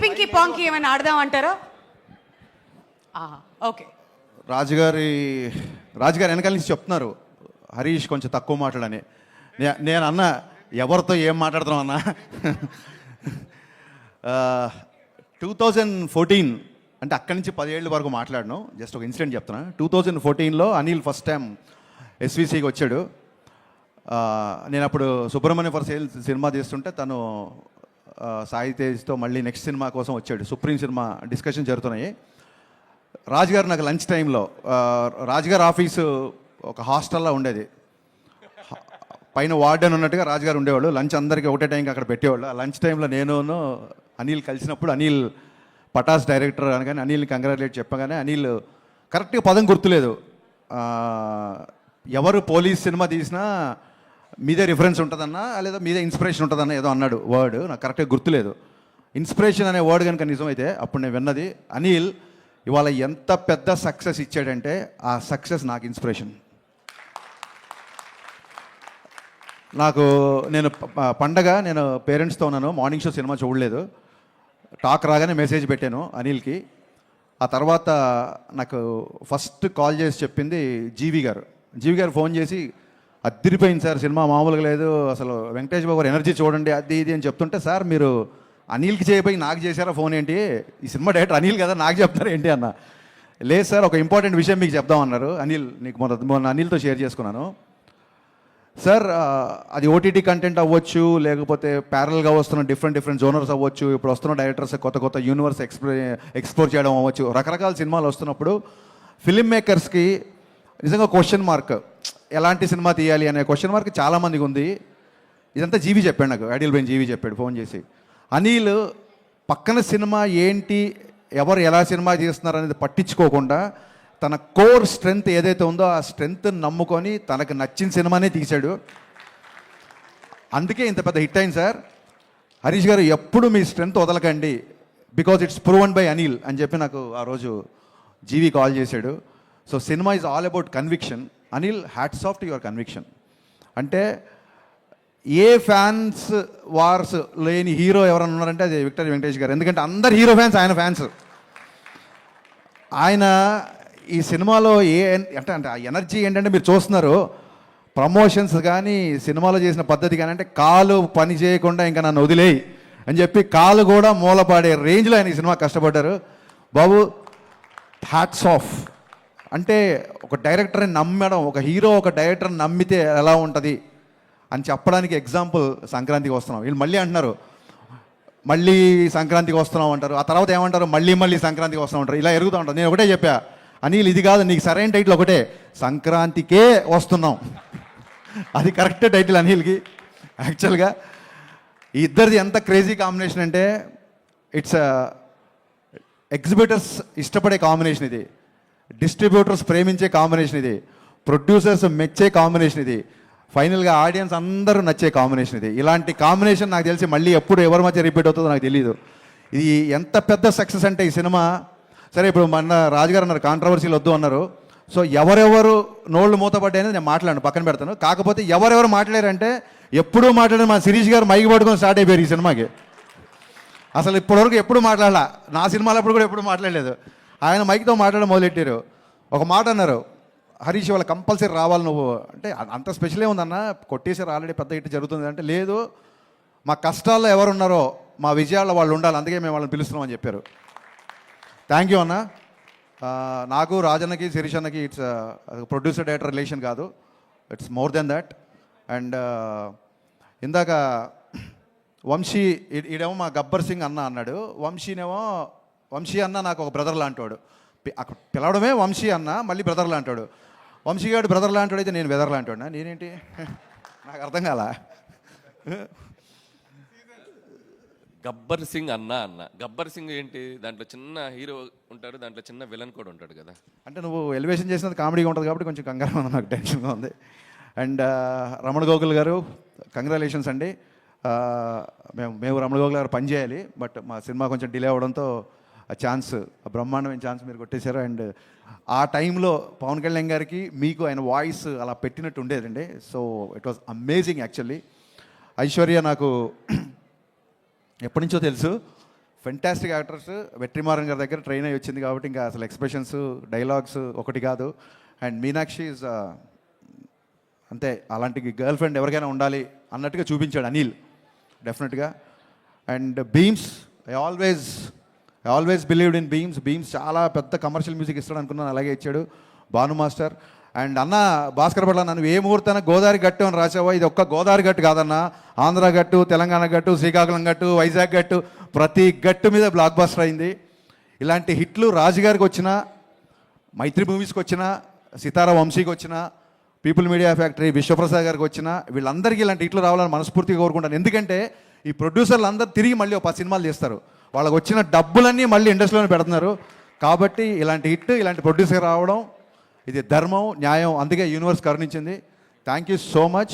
Pinky ponky ఏమైనా ఆడదాం అంటారా? ఓకే. రాజుగారి వెనకాల నుంచి చెప్తున్నారు హరీష్ కొంచెం తక్కువ మాట్లాడని. నేను అన్న ఎవరితో ఏం మాట్లాడుతున్నాం అన్న. 2014 అంటే అక్కడి నుంచి 10 ఏళ్ళ వరకు మాట్లాడను. జస్ట్ ఒక ఇన్సిడెంట్ చెప్తున్నా. 2014లో అనిల్ ఫస్ట్ టైం ఎస్విసికి వచ్చాడు. నేను అప్పుడు సుబ్రహ్మణ్య ఫర్ సేల్ సినిమా తీస్తుంటే తను సాయి తేజ్తో మళ్ళీ నెక్స్ట్ సినిమా కోసం వచ్చాడు. సుప్రీం సినిమా డిస్కషన్ జరుగుతున్నాయి. రాజుగారు నాకు లంచ్ టైంలో, రాజుగారు ఆఫీసు ఒక హాస్టల్లో ఉండేది. పైన వార్డెన్ ఉన్నట్టుగా రాజుగారు ఉండేవాళ్ళు. లంచ్ అందరికీ ఒకటే టైంకి అక్కడ పెట్టేవాళ్ళు. ఆ లంచ్ టైంలో నేను అనిల్ కలిసినప్పుడు అనిల్ పటాస్ డైరెక్టర్ అనగానే అనిల్ని కంగ్రాచులేట్ చెప్పగానే అనిల్ కరెక్ట్గా పదం గుర్తులేదు. ఎవరు పోలీస్ సినిమా తీసినా మీదే రిఫరెన్స్ ఉంటుందన్నా లేదా మీదే ఇన్స్పిరేషన్ ఉంటుందన్న ఏదో అన్నాడు వర్డ్, నాకు కరెక్ట్గా గుర్తులేదు. ఇన్స్పిరేషన్ అనే వర్డ్ కనుక నిజమైతే అప్పుడు నేను విన్నది అనిల్ ఇవాళ ఎంత పెద్ద సక్సెస్ ఇచ్చాడంటే ఆ సక్సెస్ నాకు ఇన్స్పిరేషన్. నేను పండగ నేను పేరెంట్స్తో ఉన్నాను, మార్నింగ్ షో సినిమా చూడలేదు. టాక్ రాగానే మెసేజ్ పెట్టాను అనిల్కి. ఆ తర్వాత నాకు ఫస్ట్ కాల్ చేసి చెప్పింది జీవి గారు ఫోన్ చేసి అదిరిపోయింది సార్ సినిమా మామూలుగా లేదు, అసలు వెంకటేష్ బాబు ఎనర్జీ చూడండి అది ఇది అని చెప్తుంటే, సార్ మీరు అనిల్కి చేయబోయి నాకు చేశారా ఫోన్ ఏంటి, ఈ సినిమా డైరెక్టర్ అనిల్ కదా నాకు చెప్తారా ఏంటి అన్న. లేదు సార్ ఒక ఇంపార్టెంట్ విషయం మీకు చెప్దామన్నారు. అనిల్ నీకు మొన్న అనిల్తో షేర్ చేసుకున్నాను సార్. అది ఓటీటీ కంటెంట్ అవ్వచ్చు, లేకపోతే ప్యారల్గా వస్తున్న డిఫరెంట్ జోనర్స్ అవ్వచ్చు, ఇప్పుడు వస్తున్న డైరెక్టర్స్ కొత్త యూనివర్స్ ఎక్స్ప్లోర్ చేయడం అవ్వచ్చు, రకరకాల సినిమాలు వస్తున్నప్పుడు ఫిల్మ్ మేకర్స్కి నిజంగా క్వశ్చన్ మార్క్, ఎలాంటి సినిమా తీయాలి అనే క్వశ్చన్ మార్క్ చాలామందికి ఉంది. ఇదంతా జీవి చెప్పాడు నాకు, ఐడియల్ బ్రెయిన్ జీవి చెప్పాడు ఫోన్ చేసి. అనిల్ పక్కన సినిమా ఏంటి, ఎవరు ఎలా సినిమా తీస్తున్నారు అనేది పట్టించుకోకుండా తన కోర్ స్ట్రెంగ్త్ ఏదైతే ఉందో ఆ స్ట్రెంగ్త్ నమ్ముకొని తనకు నచ్చిన సినిమానే తీశాడు. అందుకే ఇంత పెద్ద హిట్ అయింది సార్. హరీష్ గారు ఎప్పుడు మీ స్ట్రెంగ్త్ వదలకండి, because it's proven by Anil అని చెప్పి నాకు ఆ రోజు జీవి కాల్ చేశాడు. So cinema is all about conviction. Anil, hats off to your conviction. అంటే ఏ ఫ్యాన్స్ వార్స్ లేని హీరో ఎవరన్నా ఉన్నారంటే అది విక్టరీ వెంకటేష్ గారు. ఎందుకంటే అందరు హీరో ఫ్యాన్స్ ఆయన ఫ్యాన్స్. ఆయన ఈ సినిమాలో అంటే ఆ ఎనర్జీ ఏంటంటే మీరు చూస్తున్నారు, ప్రమోషన్స్ కానీ సినిమాలో చేసిన పద్ధతి కానీ, అంటే కాలు పని చేయకుండా ఇంకా నన్ను వదిలేయి అని చెప్పి కాలు కూడా మూలపాడే రేంజ్లో ఆయన ఈ సినిమా కష్టపడ్డారు. బాబు హ్యాట్స్ ఆఫ్. అంటే ఒక డైరెక్టర్ని నమ్మడం, ఒక హీరో ఒక డైరెక్టర్ని నమ్మితే ఎలా ఉంటుంది అని చెప్పడానికి ఎగ్జాంపుల్ సంక్రాంతికి వస్తున్నాం. వీళ్ళు మళ్ళీ అంటున్నారు మళ్ళీ సంక్రాంతికి వస్తున్నాం అంటారు, ఆ తర్వాత ఏమంటారు మళ్ళీ సంక్రాంతికి వస్తున్నాం అంటారు, ఇలా ఎరుగుతూ ఉంటారు. నేను ఒకటే చెప్పా, అనిల్ ఇది కాదు, నీకు సరైన టైటిల్ ఒకటే, సంక్రాంతికే వస్తున్నాం. అది కరెక్ట్ టైటిల్ అనిల్కి. యాక్చువల్గా ఈ ఇద్దరిది ఎంత క్రేజీ కాంబినేషన్ అంటే ఇట్స్ ఎగ్జిబిటర్స్ ఇష్టపడే కాంబినేషన్ ఇది, డిస్ట్రిబ్యూటర్స్ ప్రేమించే కాంబినేషన్ ఇది, ప్రొడ్యూసర్స్ మెచ్చే కాంబినేషన్ ఇది, ఫైనల్గా ఆడియన్స్ అందరూ నచ్చే కాంబినేషన్ ఇది. ఇలాంటి కాంబినేషన్ నాకు తెలిసి మళ్ళీ ఎప్పుడు ఎవరి మధ్య రిపీట్ అవుతుందో నాకు తెలియదు. ఇది ఎంత పెద్ద సక్సెస్ అంటే ఈ సినిమా. సరే ఇప్పుడు మన రాజుగారు అన్నారు కాంట్రవర్సీలు వద్దు అన్నారు. సో ఎవరెవరు నోళ్ళు మూతపడ్డాయి అనేది నేను మాట్లాడను, పక్కన పెడతాను. కాకపోతే ఎవరెవరు మాట్లాడారంటే ఎప్పుడూ మాట్లాడారు మా శిరీష్ గారు మైకి పట్టుకొని స్టార్ట్ అయిపోయారు ఈ సినిమాకి. అసలు ఇప్పటివరకు ఎప్పుడు మాట్లాడాల, నా సినిమాలప్పుడు కూడా ఎప్పుడు మాట్లాడలేదు. ఆయన మైక్తో మాట్లాడడం మొదలెట్టారు. ఒక మాట అన్నారు, హరీష్ వాళ్ళ కంపల్సరీ రావాలి నువ్వు అంటే. అంత స్పెషలే ఉందన్న, కొట్టేసారు ఆల్రెడీ పెద్ద హిట్ జరుగుతుంది అంటే. లేదు, మా కష్టాల్లో ఎవరున్నారో మా విజయాల్లో వాళ్ళు ఉండాలి, అందుకే మేము వాళ్ళని పిలుస్తున్నాం అని చెప్పారు. థ్యాంక్ యూ అన్న. నాకు రాజన్నకి శిరీష్ అన్నకి ఇట్స్ ప్రొడ్యూసర్ డైరెక్టర్ రిలేషన్ కాదు, it's more than that. And ఇందాక వంశీ ఈడేమో మా గబ్బర్ సింగ్ అన్న అన్నాడు, వంశీ అన్న నాకు ఒక బ్రదర్ లాంటివాడు. అక్కడ పిలవడమే వంశీ అన్న, మళ్ళీ బ్రదర్ లాంటాడు. వంశీ గారు బ్రదర్ లాంటాడు అయితే నేను వెదర్ లాంటాడు. నేనేంటి నాకు అర్థం కాల. గబ్బర్ సింగ్ అన్న గబ్బర్ సింగ్ ఏంటి, దాంట్లో చిన్న హీరో ఉంటాడు, దాంట్లో చిన్న విలన్ కూడా ఉంటాడు కదా. అంటే నువ్వు ఎలివేషన్ చేసినది కామెడీగా ఉంటుంది కాబట్టి కొంచెం కంగారు ఉంది, నాకు టెన్షన్గా ఉంది. అండ్ రమణ గోగుల్ గారు కంగ్రాచులేషన్స్ అండి. మేము రమణ గోగుల్ గారు పనిచేయాలి, బట్ మా సినిమా కొంచెం డిలే అవ్వడంతో ఆ ఛాన్స్, బ్రహ్మాండమైన ఛాన్స్ మీరు కొట్టేశారు. అండ్ ఆ టైంలో పవన్ కళ్యాణ్ గారికి మీకు ఆయన వాయిస్ అలా పెట్టినట్టు ఉండేదండి. So it was amazing actually. Aishwarya నాకు ఎప్పటి నుంచో తెలుసు, ఫెంటాస్టిక్ యాక్టర్స్. వెట్రిమారన్ గారి దగ్గర ట్రైన్ అయ్యి వచ్చింది కాబట్టి ఇంకా అసలు ఎక్స్ప్రెషన్స్ డైలాగ్స్ ఒకటి కాదు. అండ్ మీనాక్షి ఈజ్ అంతే, అలాంటి గర్ల్ ఫ్రెండ్ ఎవరికైనా ఉండాలి అన్నట్టుగా చూపించాడు అనిల్ డెఫినెట్గా. And Bheems, I always believed in Bheems చాలా పెద్ద కమర్షియల్ మ్యూజిక్ ఇస్తాడు అనుకున్నాను, అలాగే ఇచ్చాడు భాను మాస్టర్. అండ్ అన్న భాస్కర్ పట్ల నన్ను ఏ ముహూర్తాన గోదావరి గట్టు అని రాసావో, ఇది ఒక్క గోదావరి గట్టు కాదన్న, ఆంధ్ర గట్టు, తెలంగాణ గట్టు, శ్రీకాకుళం గట్టు, వైజాగ్ గట్టు, ప్రతి గట్టు మీద బ్లాక్ బస్టర్ అయింది. ఇలాంటి హిట్లు రాజుగారికి వచ్చిన, మైత్రి మూవీస్కి వచ్చిన, సితారా వంశీకి వచ్చిన, పీపుల్ మీడియా ఫ్యాక్టరీ విశ్వప్రసాద్ గారికి వచ్చిన, వీళ్ళందరికీ ఇలాంటి హిట్లు రావాలని మనస్ఫూర్తిగా కోరుకుంటాను. ఎందుకంటే ఈ ప్రొడ్యూసర్లు అందరూ తిరిగి మళ్ళీ ఒక 10 సినిమాలు చేస్తారు, వాళ్ళకి వచ్చిన డబ్బులన్నీ మళ్ళీ ఇండస్ట్రీలోనే పెడుతున్నారు. కాబట్టి ఇలాంటి హిట్, ఇలాంటి ప్రొడ్యూసర్ రావడం ఇది ధర్మం, న్యాయం, అందుకే యూనివర్స్ కరుణించింది. Thank you so much.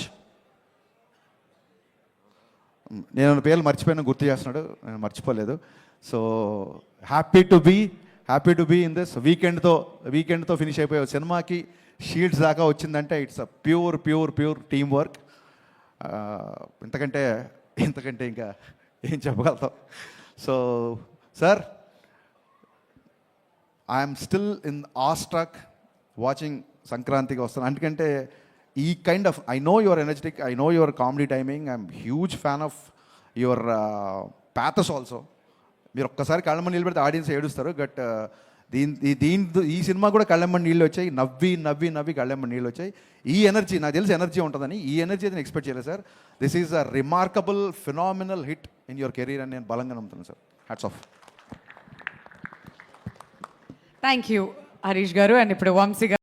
నేను పేర్లు మర్చిపోయినా గుర్తు చేస్తున్నాడు, నేను మర్చిపోలేదు. So happy to be in this. వీకెండ్తో ఫినిష్ అయిపోయే సినిమాకి షీల్డ్స్ దాకా వచ్చిందంటే it's a pure team work. ఇంతకంటే ఇంకా ఏం చెప్పగలుగుతాం. So sir, I'm still in awestruck watching సంక్రాంతికి వస్తాను. ఎందుకంటే ఈ kind of, I know your energetic, I know your comedy timing, I'm huge fan of your pathos also. మీరు ఒక్కసారి కళ్ళమ్మ నీళ్ళు పెడితే ఆడియన్స్ ఏడుస్తారు. బట్ ఈ సినిమా కూడా కళ్ళమ్మ నీళ్ళు వచ్చాయి, నవ్వి కళ్ళమ్మ నీళ్ళు వచ్చాయి. ఈ ఎనర్జీ నాకు తెలిసి ఎనర్జీ ఉంటుందని, ఈ ఎనర్జీ అయితే నేను ఎక్స్పెక్ట్ చేయలేదు sir. This is a remarkable phenomenal hit in your career అని నేను బలంగా నమ్ముతున్నాను sir. Hats off. Thank you Harish గారు. అండ్ ఇప్పుడు వంశీ గారు.